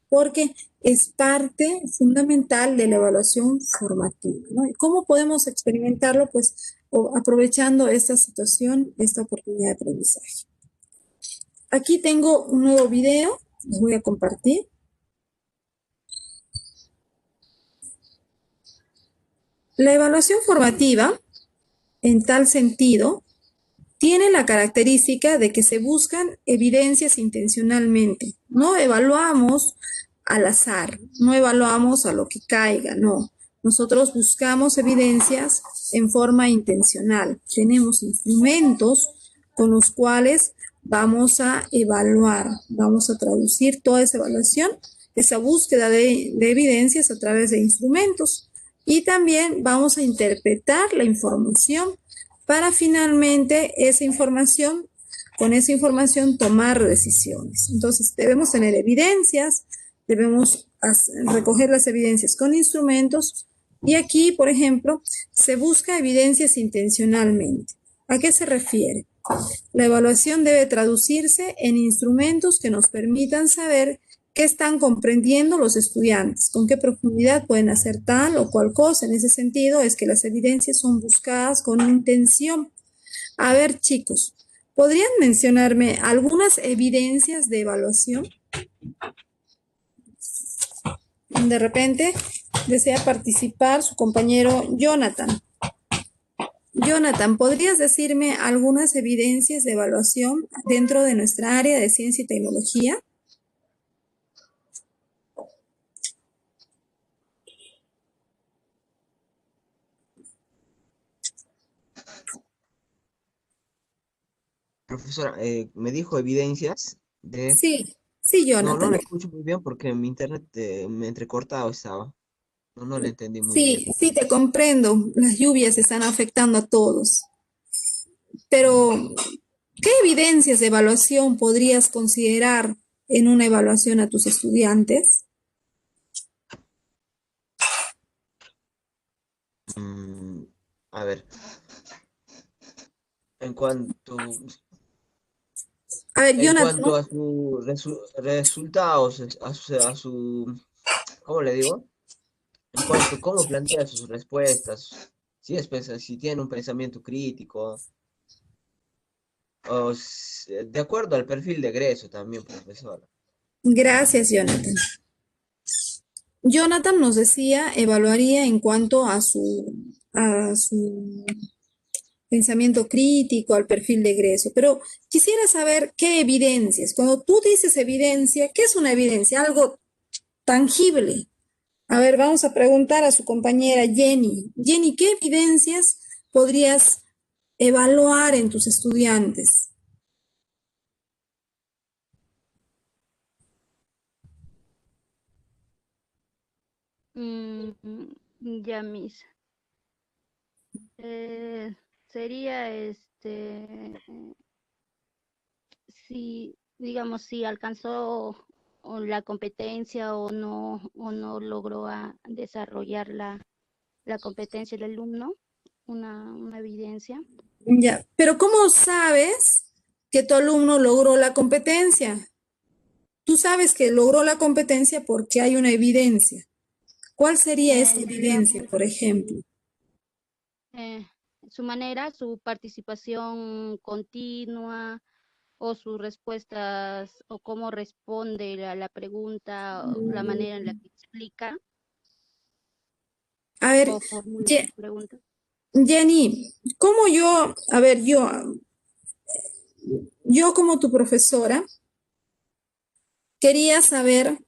porque es parte fundamental de la evaluación formativa, ¿no? ¿Y cómo podemos experimentarlo? Pues aprovechando esta situación, esta oportunidad de aprendizaje. Aquí tengo un nuevo video, les voy a compartir. La evaluación formativa, en tal sentido, tiene la característica de que se buscan evidencias intencionalmente. No evaluamos al azar, no evaluamos a lo que caiga, no. Nosotros buscamos evidencias en forma intencional. Tenemos instrumentos con los cuales vamos a evaluar, vamos a traducir toda esa evaluación, esa búsqueda de evidencias a través de instrumentos. Y también vamos a interpretar la información para finalmente esa información con esa información tomar decisiones. Entonces, debemos tener evidencias, debemos recoger las evidencias con instrumentos y aquí, por ejemplo, se busca evidencias intencionalmente. ¿A qué se refiere? La evaluación debe traducirse en instrumentos que nos permitan saber qué están comprendiendo los estudiantes, con qué profundidad pueden hacer tal o cual cosa. En ese sentido es que las evidencias son buscadas con intención. A ver, chicos, ¿podrían mencionarme algunas evidencias de evaluación? De repente desea participar su compañero Jonathan. Jonathan, ¿podrías decirme algunas evidencias de evaluación dentro de nuestra área de ciencia y tecnología? Profesora, me dijo evidencias de... Sí, sí, No Jonathan. le escucho muy bien porque mi internet me entrecortado estaba. No le entendí muy Sí, bien. sí, te comprendo. Las lluvias están afectando a todos. Pero, ¿qué evidencias de evaluación podrías considerar en una evaluación a tus estudiantes? Mm, a ver, en cuanto, A ver, en Jonathan, cuanto a sus resultados, ¿cómo le digo? En cuanto a cómo plantea sus respuestas, si tiene un pensamiento crítico, de acuerdo al perfil de egreso también, profesora. gracias, Jonathan. Jonathan nos decía, evaluaría en cuanto a su pensamiento crítico, al perfil de egreso, pero quisiera saber qué evidencias. Cuando tú dices evidencia, ¿qué es una evidencia? Algo tangible. A ver, vamos a preguntar a su compañera Jenny. Jenny, ¿qué evidencias podrías evaluar en tus estudiantes? Mm, ya, mis. Eh, sería si, digamos, si alcanzó o la competencia o no logró desarrollar la competencia del alumno, una evidencia. Ya, pero ¿cómo sabes que tu alumno logró la competencia? Tú sabes que logró la competencia porque hay una evidencia. ¿Cuál sería esta evidencia, Digamos, por ejemplo? eh, su manera, su participación continua o sus respuestas o cómo responde a la pregunta, o la manera en la que explica A ver, o formula sus preguntas. Jenny, ¿cómo yo, a ver, yo como tu profesora, quería saber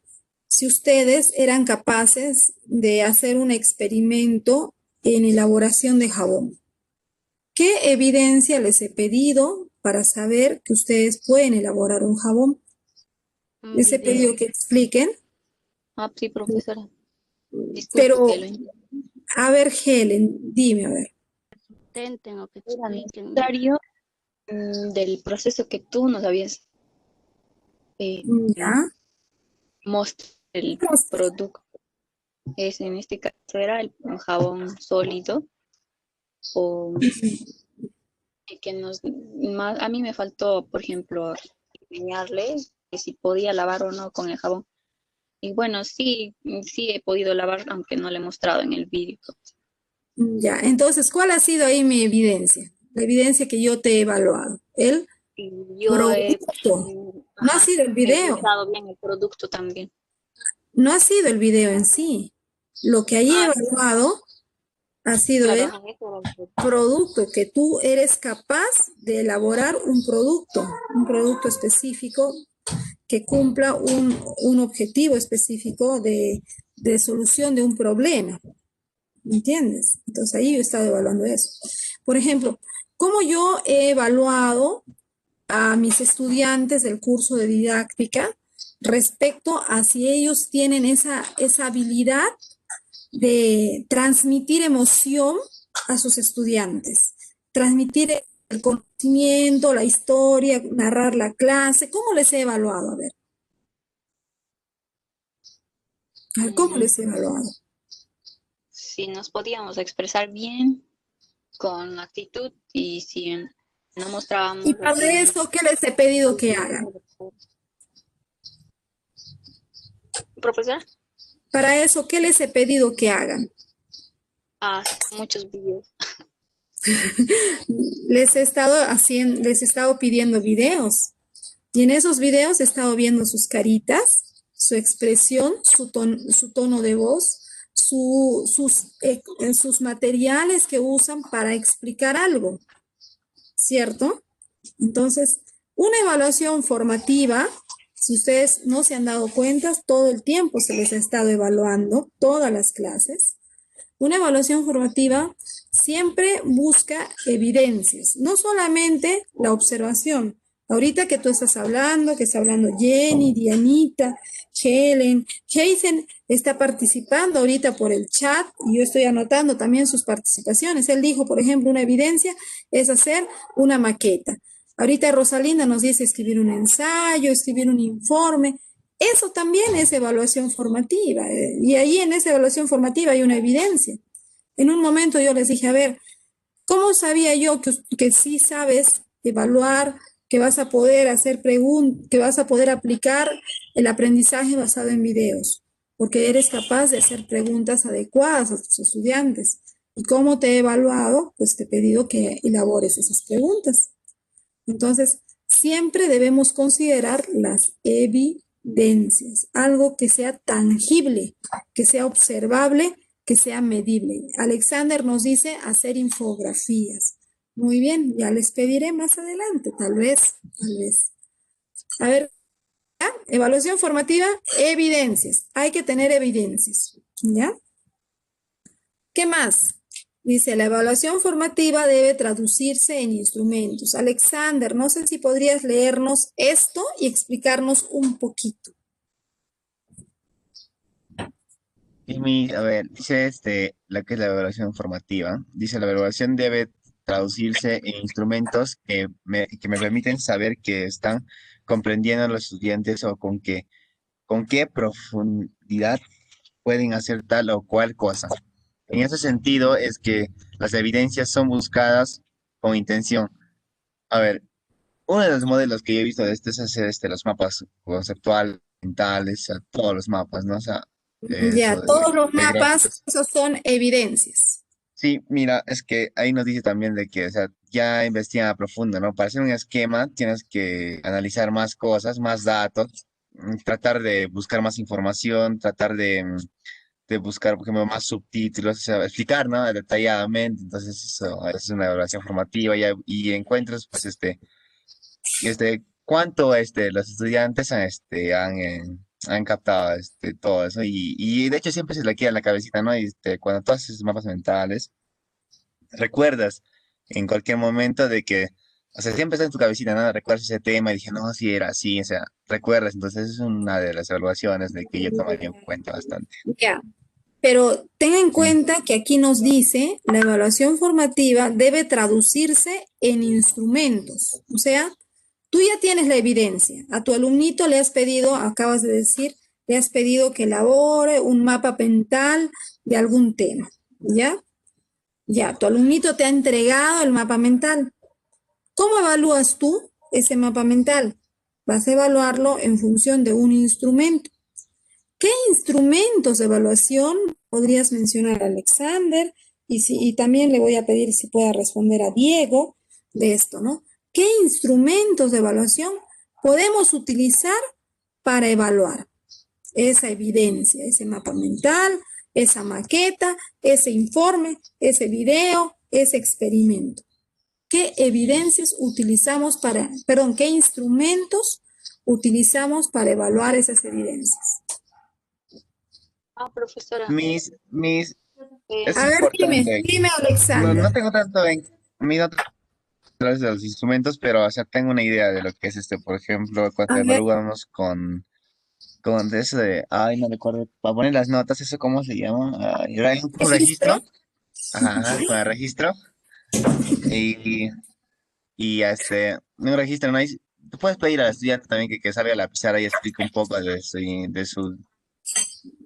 si ustedes eran capaces de hacer un experimento en elaboración de jabón? ¿Qué evidencia les he pedido para saber que ustedes pueden elaborar un jabón? Un Les he pedido video que expliquen, Ah, sí, profesora. Disculpe que pero lo a ver, Helen, dime, a ver. intenten o que era expliquen. necesario del proceso que tú nos habías eh, ¿Ya? mostrado el ¿Cómo se- producto. En este caso era el jabón sólido o que a mí me faltó, por ejemplo, enseñarle que si podía lavar o no con el jabón. Y bueno, sí he podido lavar, aunque no le he mostrado en el vídeo. Ya, entonces, ¿cuál ha sido ahí mi evidencia? La evidencia que yo te he evaluado. El Y yo producto. No ha ajá, sido el he video. usado bien el producto también. No ha sido el video en sí. Lo que ahí he Ah, evaluado ha sido claro, el ajá, eso era el producto. producto, que tú eres capaz de elaborar un producto específico que cumpla un objetivo específico de solución de un problema. ¿Me entiendes? Entonces ahí yo he estado evaluando eso. Por ejemplo, ¿cómo yo he evaluado a mis estudiantes del curso de didáctica respecto a si ellos tienen esa habilidad de transmitir emoción a sus estudiantes, transmitir el conocimiento, la historia, narrar la clase. ¿Cómo les he evaluado? A ver, ¿cómo Mm, les he evaluado? Si nos podíamos expresar bien, con actitud, y si no Y mostrábamos para así eso, ¿qué les he pedido que hagan? sentimientos. Profesora, Para eso, ¿qué les he pedido que hagan? muchos videos. Les he estado pidiendo videos. Y en esos videos he estado viendo sus caritas, su expresión, su tono de voz, sus materiales que usan para explicar algo, ¿cierto? Entonces, una evaluación formativa, si ustedes no se han dado cuenta, todo el tiempo se les ha estado evaluando, todas las clases. Una evaluación formativa siempre busca evidencias, no solamente la observación. Ahorita que tú estás hablando, que está hablando Jenny, Dianita, Helen, Jason está participando ahorita por el chat y yo estoy anotando también sus participaciones. Él dijo, por ejemplo, una evidencia es hacer una maqueta. Ahorita Rosalinda nos dice escribir un ensayo, escribir un informe. Eso también es evaluación formativa. Y ahí en esa evaluación formativa hay una evidencia. En un momento yo les dije, a ver, ¿cómo sabía yo que sí sabes evaluar, que vas a poder hacer preguntas, que vas a poder aplicar el aprendizaje basado en videos? Porque eres capaz de hacer preguntas adecuadas a tus estudiantes. ¿Y cómo te he evaluado? Pues te he pedido que elabores esas preguntas. Entonces, siempre debemos considerar las evidencias, algo que sea tangible, que sea observable, que sea medible. Alexander nos dice hacer infografías. Muy bien, ya les pediré más adelante, tal vez, tal vez. A ver, evaluación formativa, evidencias. Hay que tener evidencias, ¿ya? ¿Qué más? Dice, la evaluación formativa debe traducirse en instrumentos. Alexander, no sé si podrías leernos esto y explicarnos un poquito. A ver, dice la que es la evaluación formativa. Dice, la evaluación debe traducirse en instrumentos que me permiten saber que están comprendiendo a los estudiantes o con qué profundidad pueden hacer tal o cual cosa. En ese sentido es que las evidencias son buscadas con intención. A ver, uno de los modelos que yo he visto de esto es hacer los mapas conceptuales, mentales, o sea, todos los mapas, ¿no? O sea, Ya, eso todos los de mapas, gráficos. esos son evidencias. Sí, mira, es que ahí nos dice también de que, o sea, ya investiga a profundo, ¿no? Para hacer un esquema tienes que analizar más cosas, más datos, tratar de buscar más información, tratar de buscar, por ejemplo, más subtítulos, o sea, explicar, ¿no? Detalladamente. Entonces, eso es una evaluación formativa y encuentras, pues, cuánto, los estudiantes han captado, todo eso. Y de hecho siempre se le queda en la cabecita, ¿no? Y cuando tú haces mapas mentales, recuerdas en cualquier momento de que, o sea, siempre está en tu cabecita, ¿no? Recuerdas ese tema y dije, no, sí era así, o sea, recuerdas. Entonces, es una de las evaluaciones de que yo tomaría en cuenta bastante. Ya, pero ten en cuenta que aquí nos dice, la evaluación formativa debe traducirse en instrumentos. O sea, tú ya tienes la evidencia. A tu alumnito le has pedido, acabas de decir, le has pedido que elabore un mapa mental de algún tema. ¿Ya? Ya, tu alumnito te ha entregado el mapa mental. ¿Cómo evalúas tú ese mapa mental? Vas a evaluarlo en función de un instrumento. ¿Qué instrumentos de evaluación podrías mencionar, Alexander? Y también le voy a pedir si pueda responder a Diego de esto, ¿no? ¿Qué instrumentos de evaluación podemos utilizar para evaluar esa evidencia, ese mapa mental, esa maqueta, ese informe, ese video, ese experimento? ¿Qué evidencias utilizamos qué instrumentos utilizamos para evaluar esas evidencias? Profesora, Mis, es A ver, importante. dime, No, Alexander. no tengo tanto mi no tengo de los instrumentos, pero o sea, tengo una idea de lo que es por ejemplo, A cuando ver, evaluamos con de eso de, ay, no recuerdo, para poner las notas, ¿eso cómo se llama? Era un registro. registro, ajá, con el registro, y en un registro no hay, tú puedes pedir al estudiante también que salga a la pizarra y explique un poco de sus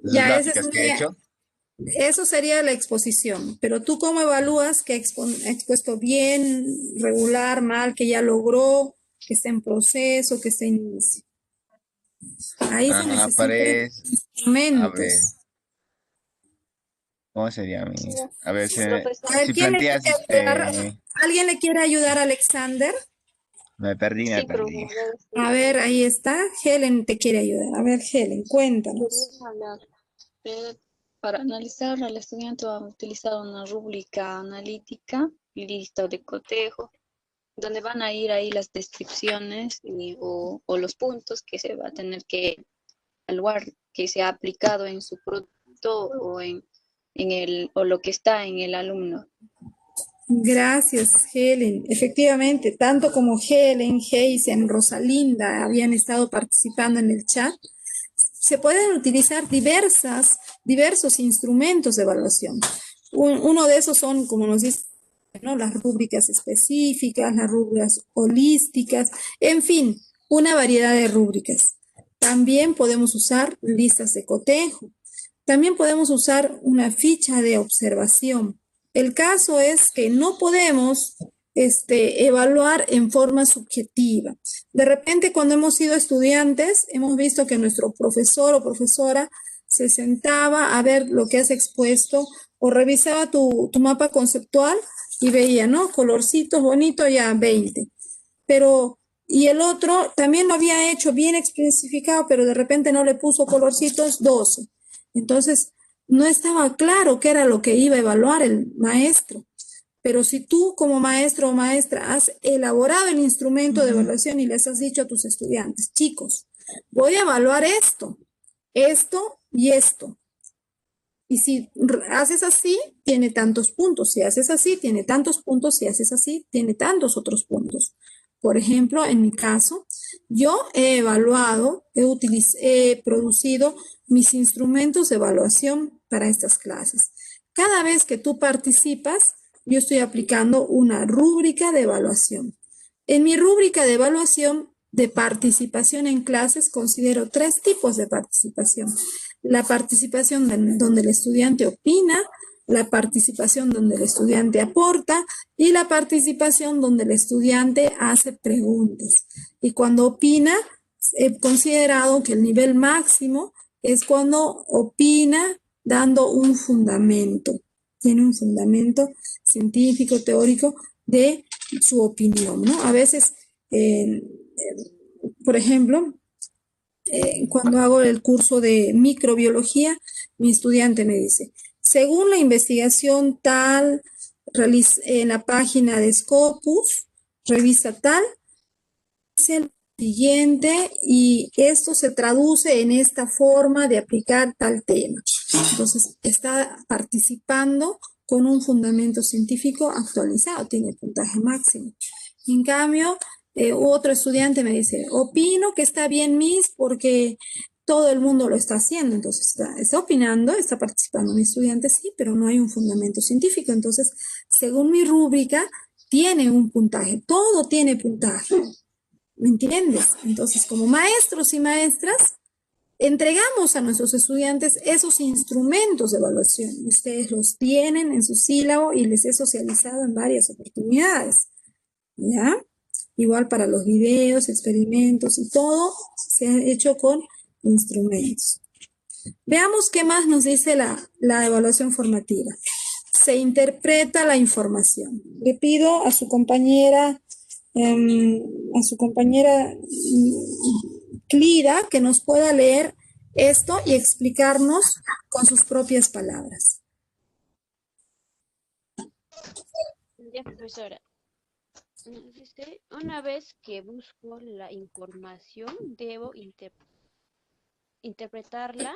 Ya, gráficas que ha hecho. eso sería la exposición, pero tú cómo evalúas que ha expuesto bien, regular, mal, que ya logró, que está en proceso, que está en inicio. Ahí se Ah, necesitan a ver, instrumentos. ¿cómo sería mi? A ver, A ver, si ¿quién le planteas quiere ayudar? ¿Alguien le quiere ayudar a Alexander? me perdí, me Sí, perdí. A ver, ahí está. Helen te quiere ayudar. A ver, Helen, cuéntanos. quería hablar. Para analizar, el estudiante va a utilizar una rúbrica analítica, lista de cotejo, donde van a ir ahí las descripciones o los puntos que se va a tener que evaluar, que se ha aplicado en su producto o lo que está en el alumno. Gracias, Helen. Efectivamente, tanto como Helen, Heisen, Rosalinda habían estado participando en el chat, se pueden utilizar diversos instrumentos de evaluación. Uno de esos son, como nos dice, ¿no?, las rúbricas específicas, las rúbricas holísticas, en fin, una variedad de rúbricas. También podemos usar listas de cotejo. También podemos usar una ficha de observación. El caso es que no podemos evaluar en forma subjetiva. De repente, cuando hemos sido estudiantes, hemos visto que nuestro profesor o profesora se sentaba a ver lo que has expuesto o revisaba tu mapa conceptual y veía, ¿no? Colorcitos bonitos, ya 20. Pero, y el otro también lo había hecho bien especificado, pero de repente no le puso colorcitos, 12. Entonces, no estaba claro qué era lo que iba a evaluar el maestro. Pero si tú como maestro o maestra has elaborado el instrumento de evaluación y les has dicho a tus estudiantes, chicos, voy a evaluar esto y esto. Y si haces así, tiene tantos puntos. Si haces así, tiene tantos puntos. Si haces así, tiene tantos otros puntos. Por ejemplo, en mi caso, yo he evaluado, he producido mis instrumentos de evaluación para estas clases. Cada vez que tú participas, yo estoy aplicando una rúbrica de evaluación. En mi rúbrica de evaluación de participación en clases considero 3 tipos de participación. La participación donde el estudiante opina, la participación donde el estudiante aporta y la participación donde el estudiante hace preguntas. Y cuando opina, he considerado que el nivel máximo es cuando opina dando un fundamento. Tiene un fundamento científico, teórico de su opinión, ¿no? A veces, por ejemplo, cuando hago el curso de microbiología, mi estudiante me dice, según la investigación tal, en la página de Scopus, revista tal, es el siguiente y esto se traduce en esta forma de aplicar tal tema. Entonces, está participando con un fundamento científico actualizado, tiene puntaje máximo. En cambio, otro estudiante me dice, opino que está bien, Miss, porque todo el mundo lo está haciendo. Entonces, está opinando, está participando mi estudiante, sí, pero no hay un fundamento científico. Entonces, según mi rúbrica, tiene un puntaje, todo tiene puntaje. ¿Me entiendes? Entonces, como maestros y maestras, entregamos a nuestros estudiantes esos instrumentos de evaluación. Ustedes los tienen en su sílabo y les he socializado en varias oportunidades. ¿Ya? Igual para los videos, experimentos y todo se ha hecho con instrumentos. Veamos qué más nos dice la evaluación formativa. Se interpreta la información. Le pido a su compañera Clida que nos pueda leer esto y explicarnos con sus propias palabras. Ya, profesora. Dice, una vez que busco la información, debo interpretarla.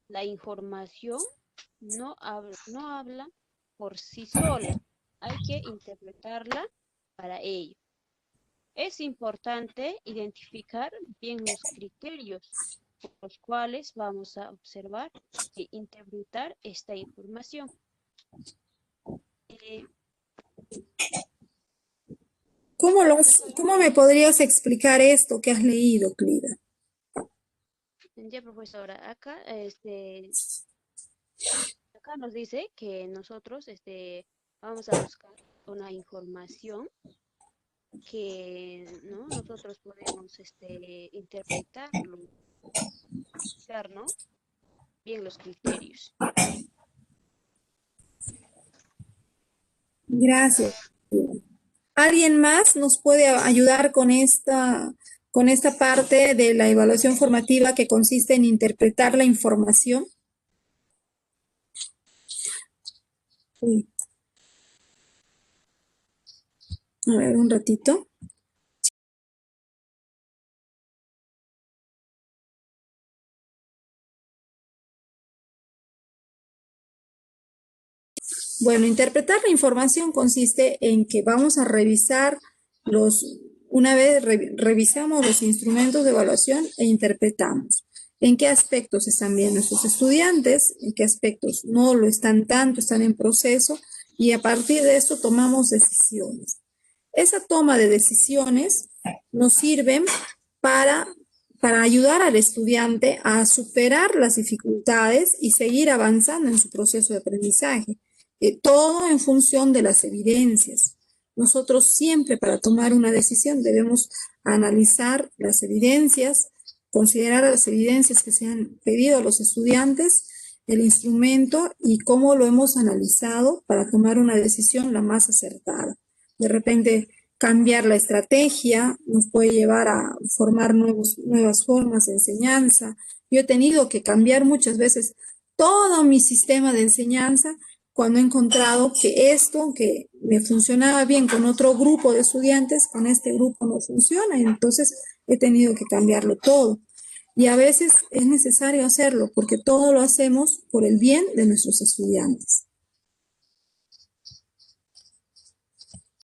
La información no habla por sí sola. Hay que interpretarla para ello. Es importante identificar bien los criterios por los cuales vamos a observar e interpretar esta información. ¿Cómo me podrías explicar esto que has leído, Clida? Ya, profesora, acá nos dice que nosotros vamos a buscar una información que, ¿no? Nosotros podemos interpretarlo, usar, ¿no? Bien los criterios. Gracias. ¿Alguien más nos puede ayudar con esta parte de la evaluación formativa que consiste en interpretar la información? Uy, a ver, un ratito. Bueno, interpretar la información consiste en que vamos a revisar una vez revisamos los instrumentos de evaluación e interpretamos en qué aspectos están bien nuestros estudiantes, en qué aspectos no lo están tanto, están en proceso, y a partir de esto tomamos decisiones. Esa toma de decisiones nos sirven para, para ayudar al estudiante a superar las dificultades y seguir avanzando en su proceso de aprendizaje. Todo en función de las evidencias. Nosotros siempre para tomar una decisión debemos analizar las evidencias, considerar las evidencias que se han pedido a los estudiantes, el instrumento y cómo lo hemos analizado para tomar una decisión la más acertada. De repente, cambiar la estrategia nos puede llevar a formar nuevas formas de enseñanza. Yo he tenido que cambiar muchas veces todo mi sistema de enseñanza cuando he encontrado que esto que me funcionaba bien con otro grupo de estudiantes, con este grupo no funciona, y entonces he tenido que cambiarlo todo. Y a veces es necesario hacerlo porque todo lo hacemos por el bien de nuestros estudiantes.